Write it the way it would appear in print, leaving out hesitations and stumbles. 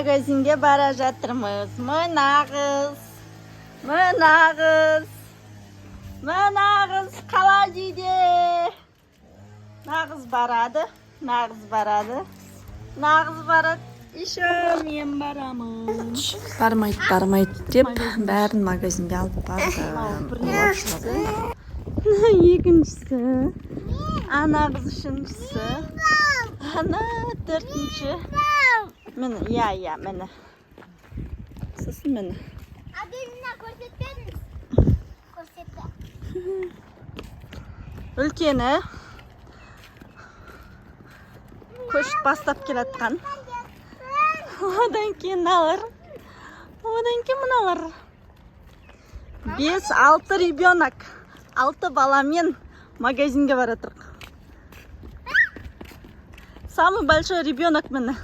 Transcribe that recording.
Магазинге бара жатырмыз. Мынағыз қалай дейді? Нағыз барады. Нағыз барады. Еще мен барамын. Бармайды деп бәрін магазинге алып барды. Екіншісі. Анағыз үшіншісі. Ана төртінші. Міне, міне. Сосын міне. Адылына көрсетпедіңіз? Көрсетті. Үлкені көшіп бастап келатқан. Одан кейін алыр. Одан кейін мыналар. 5-6 ребенок. 6 баламен магазинге баратыр. Самый большой ребенок міне.